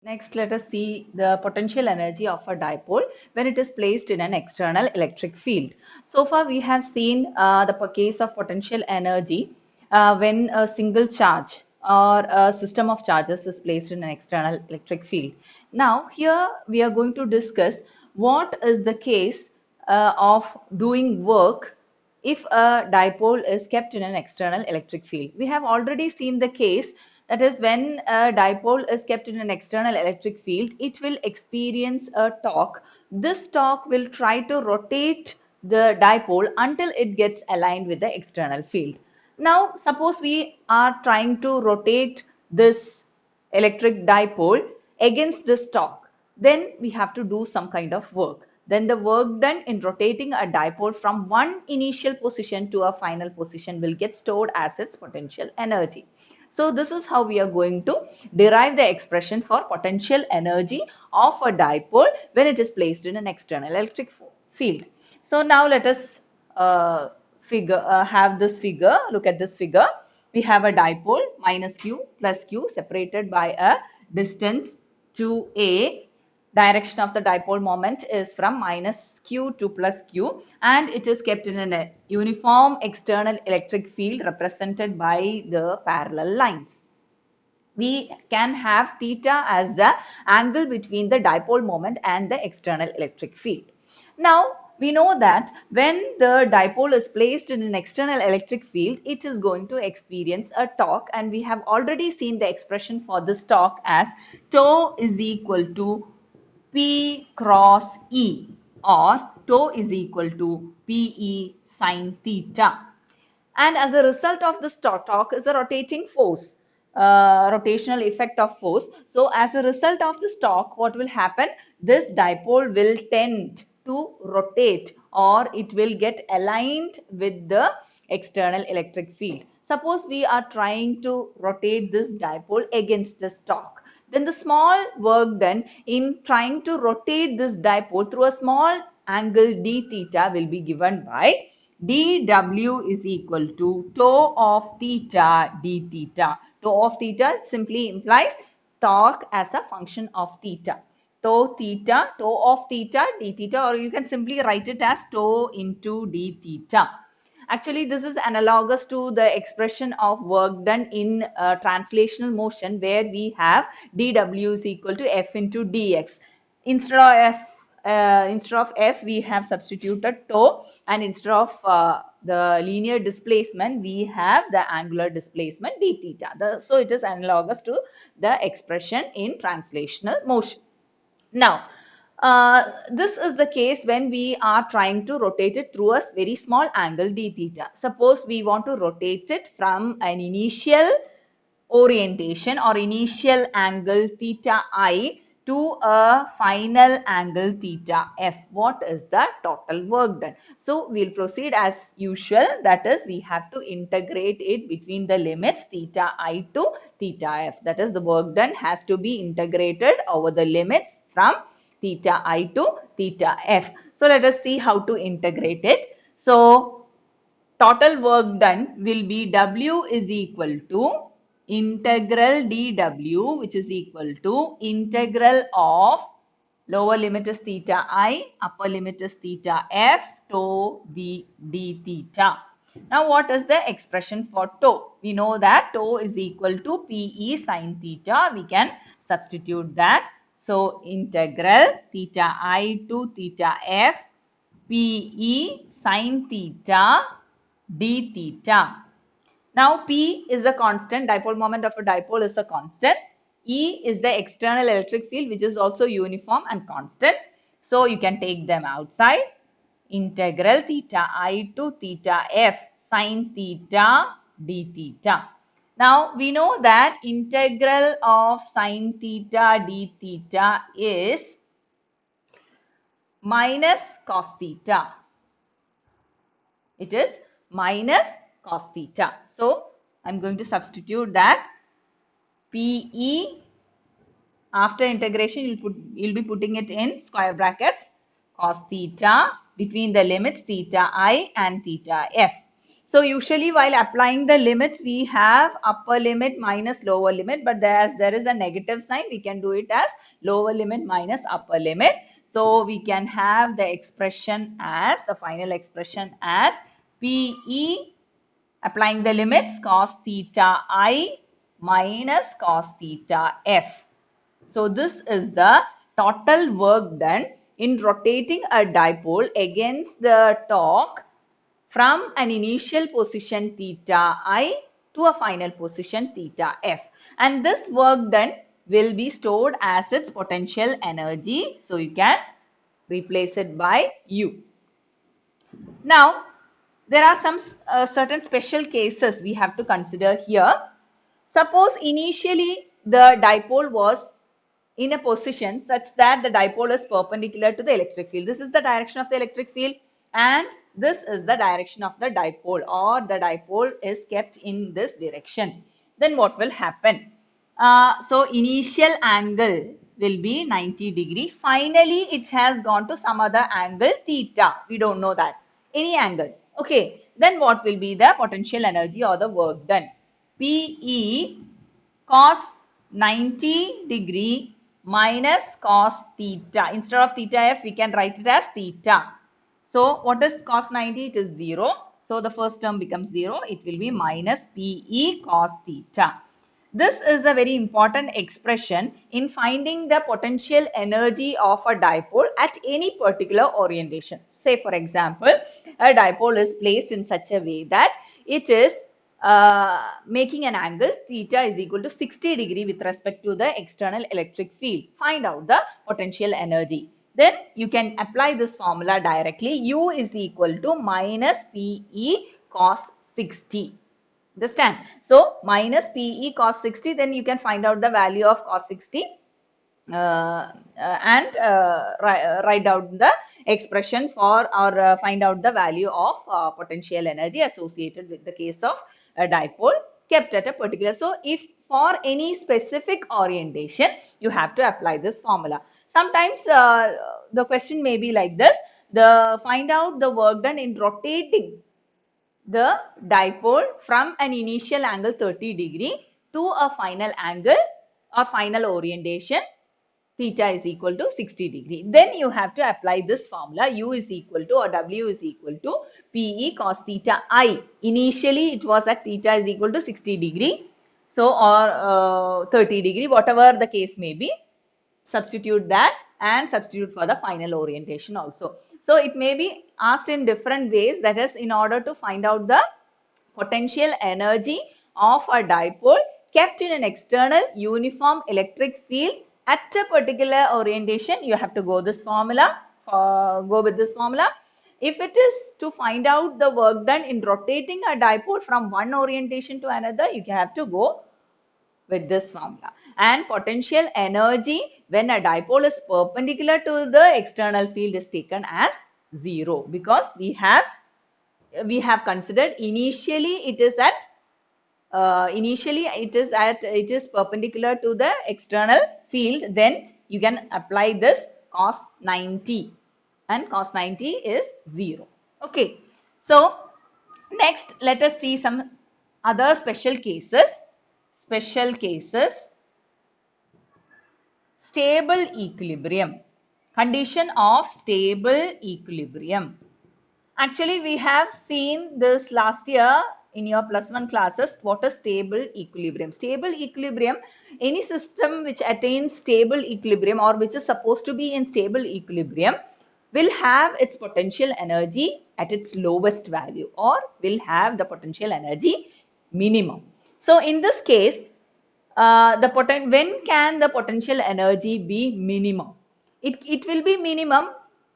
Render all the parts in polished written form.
Next, let us see the potential energy of a dipole when it is placed in an external electric field. So far, we have seen the case of potential energy when a single charge or a system of charges is placed in an external electric field. Now, here we are going to discuss what is the case of doing work if a dipole is kept in an external electric field. We have already seen the case, that is, when a dipole is kept in an external electric field, it will experience a torque. This torque will try to rotate the dipole until it gets aligned with the external field. Now, suppose we are trying to rotate this electric dipole against this torque, then we have to do some kind of work. Then the work done in rotating a dipole from one initial position to a final position will get stored as its potential energy. So this is how we are going to derive the expression for potential energy of a dipole when it is placed in an external electric field. So now let us have this figure. Look at this figure. We have a dipole minus q plus q separated by a distance to a. Direction of the dipole moment is from minus q to plus q, and it is kept in a uniform external electric field represented by the parallel lines. We can have theta as the angle between the dipole moment and the external electric field. Now, we know that when the dipole is placed in an external electric field, it is going to experience a torque, and we have already seen the expression for this torque as tau is equal to P cross E, or tau is equal to PE sine theta. And as a result of this torque is a rotating force, rotational effect of force. So as a result of this torque, what will happen? This dipole will tend to rotate, or it will get aligned with the external electric field. Suppose we are trying to rotate this dipole against this torque. Then the small work done in trying to rotate this dipole through a small angle d theta will be given by dw is equal to tau of theta d theta. Tau of theta simply implies torque as a function of theta. Tau theta, tau of theta d theta, or you can simply write it as tau into d theta. Actually, this is analogous to the expression of work done in translational motion, where we have dw is equal to f into dx. Instead of f, we have substituted tau, and instead of the linear displacement, we have the angular displacement d theta. So it is analogous to the expression in translational motion. Now, this is the case when we are trying to rotate it through a very small angle d theta. Suppose we want to rotate it from an initial orientation or initial angle theta I to a final angle theta f. What is the total work done? So we'll proceed as usual, that is, we have to integrate it between the limits theta I to theta f. That is, the work done has to be integrated over the limits from theta I to theta f. So let us see how to integrate it. So total work done will be W is equal to integral dw, which is equal to integral of lower limit is theta I, upper limit is theta f, tau d theta. Now, what is the expression for tau? We know that tau is equal to PE sine theta. We can substitute that. So, integral theta I to theta f, PE sine theta d theta. Now, P is a constant, dipole moment of a dipole is a constant. E is the external electric field, which is also uniform and constant. So, you can take them outside. Integral theta I to theta f sine theta d theta. Now, we know that integral of sine theta d theta is minus cos theta. It is minus cos theta. So, I am going to substitute that PE, after integration you'll be putting it in square brackets, cos theta between the limits theta I and theta f. So usually while applying the limits, we have upper limit minus lower limit, but as there is a negative sign, we can do it as lower limit minus upper limit. So we can have the expression as, the final expression as PE, applying the limits, cos theta I minus cos theta F. So this is the total work done in rotating a dipole against the torque from an initial position theta I to a final position theta F. And this work done will be stored as its potential energy. So you can replace it by U. Now, there are some certain special cases we have to consider here. Suppose initially the dipole was in a position such that the dipole is perpendicular to the electric field. This is the direction of the electric field and this is the direction of the dipole, or the dipole is kept in this direction. Then what will happen? So initial angle will be 90 degree. Finally, it has gone to some other angle theta. We don't know that. Any angle. Okay. Then what will be the potential energy or the work done? PE cos 90 degree minus cos theta. Instead of theta f, we can write it as theta. So what is cos 90? It is 0. So the first term becomes 0. It will be minus PE cos theta. This is a very important expression in finding the potential energy of a dipole at any particular orientation. Say for example, a dipole is placed in such a way that it is making an angle theta is equal to 60 degree with respect to the external electric field. Find out the potential energy. Then you can apply this formula directly. U is equal to minus PE cos 60. Understand? So minus PE cos 60, then you can find out the value of cos 60 and write out the expression for, or find out the value of potential energy associated with the case of a dipole kept at a particular. So if for any specific orientation, you have to apply this formula. Sometimes the question may be like this: find out the work done in rotating the dipole from an initial angle 30 degree to a final angle or final orientation theta is equal to 60 degree. Then you have to apply this formula. U is equal to, or W is equal to PE cos theta I. Initially it was at theta is equal to 60 degree. So or 30 degree, whatever the case may be. Substitute that and substitute for the final orientation also. So it may be asked in different ways, that is in order to find out the potential energy of a dipole kept in an external uniform electric field at a particular orientation, you have to go this formula, go with this formula. If it is to find out the work done in rotating a dipole from one orientation to another, you have to go with this formula. And potential energy when a dipole is perpendicular to the external field is taken as 0, because we have considered initially it is at it is perpendicular to the external field. Then you can apply this cos 90, and cos 90 is 0. Okay. So next let us see some other special cases. Stable equilibrium. Condition of stable equilibrium. Actually, we have seen this last year in your +1 classes. What is stable equilibrium? Stable equilibrium, any system which attains stable equilibrium or which is supposed to be in stable equilibrium will have its potential energy at its lowest value, or will have the potential energy minimum. So in this case, when can the potential energy be minimum? It will be minimum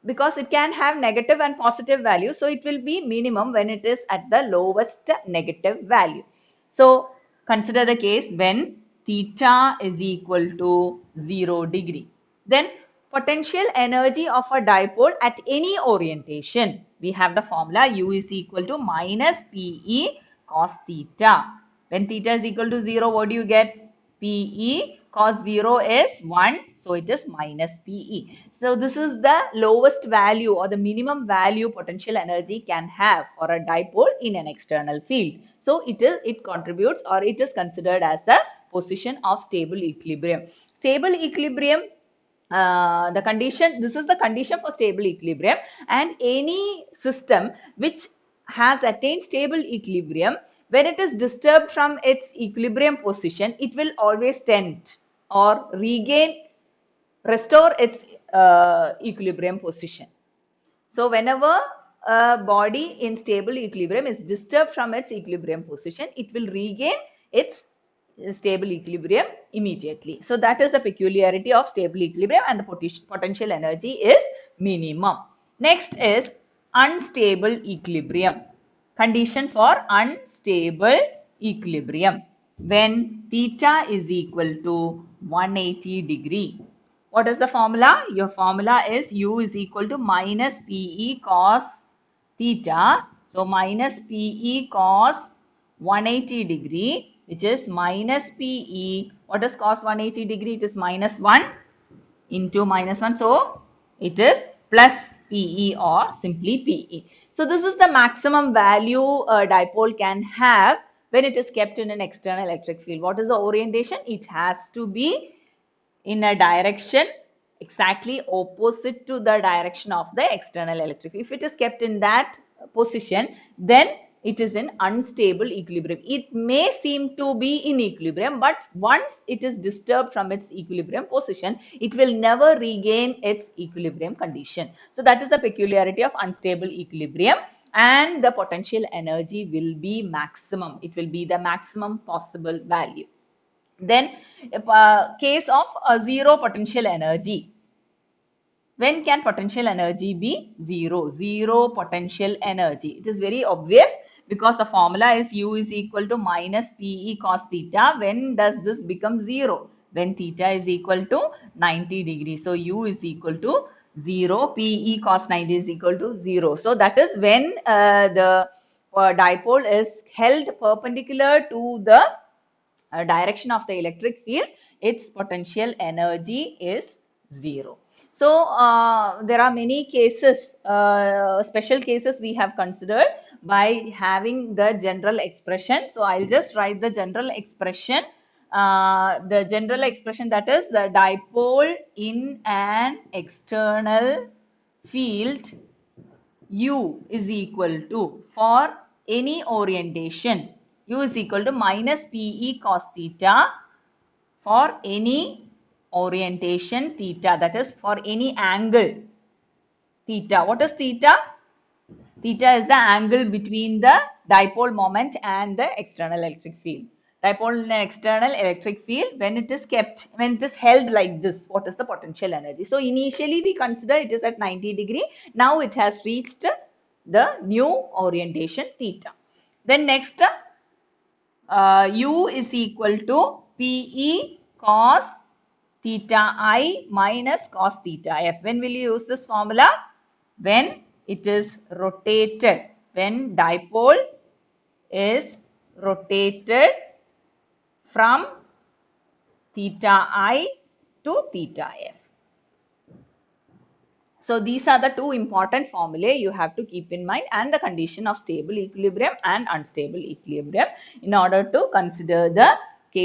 because it can have negative and positive value. So it will be minimum when it is at the lowest negative value. So consider the case when theta is equal to 0 degree. Then potential energy of a dipole at any orientation. We have the formula U is equal to minus PE cos theta. When theta is equal to 0, what do you get? PE cos 0 is 1, so it is minus PE. So this is the lowest value or the minimum value potential energy can have for a dipole in an external field. So it contributes, or it is considered as the position of stable equilibrium. Stable equilibrium, the condition, this is the condition for stable equilibrium, and any system which has attained stable equilibrium, when it is disturbed from its equilibrium position, it will always tend or restore its equilibrium position. So whenever a body in stable equilibrium is disturbed from its equilibrium position, it will regain its stable equilibrium immediately. So that is the peculiarity of stable equilibrium, and the potential energy is minimum. Next is unstable equilibrium. Condition for unstable equilibrium. When theta is equal to 180 degree. What is the formula? Your formula is U is equal to minus PE cos theta. So minus PE cos 180 degree, which is minus PE. What is cos 180 degree? It is minus 1 into minus 1. So it is plus PE, or simply PE. So this is the maximum value a dipole can have when it is kept in an external electric field. What is the orientation? It has to be in a direction exactly opposite to the direction of the external electric field. If it is kept in that position, then it is in unstable equilibrium. It may seem to be in equilibrium, but once it is disturbed from its equilibrium position, it will never regain its equilibrium condition. So that is the peculiarity of unstable equilibrium, and the potential energy will be maximum. It will be the maximum possible value. Then, case of zero potential energy. When can potential energy be zero? Zero potential energy. It is very obvious because the formula is U is equal to minus PE cos theta. When does this become zero? When theta is equal to 90 degrees. So U is equal to 0, PE cos 90 is equal to 0. So that is when the dipole is held perpendicular to the direction of the electric field, its potential energy is zero. So there are many cases, special cases we have considered by having the general expression. So I'll just write the general expression. The general expression, that is the dipole in an external field U is equal to, for any orientation, U is equal to minus PE cos theta for any orientation theta, that is for any angle theta. What is theta? Theta is the angle between the dipole moment and the external electric field. Dipole in an external electric field, when it is kept, when it is held like this, what is the potential energy? So initially we consider it is at 90 degree. Now it has reached the new orientation theta. Then next, U is equal to PE cos theta I minus cos theta F. When will you use this formula? When it is rotated, when dipole is rotated from theta I to theta F. So these are the two important formulae you have to keep in mind, and the condition of stable equilibrium and unstable equilibrium, in order to consider the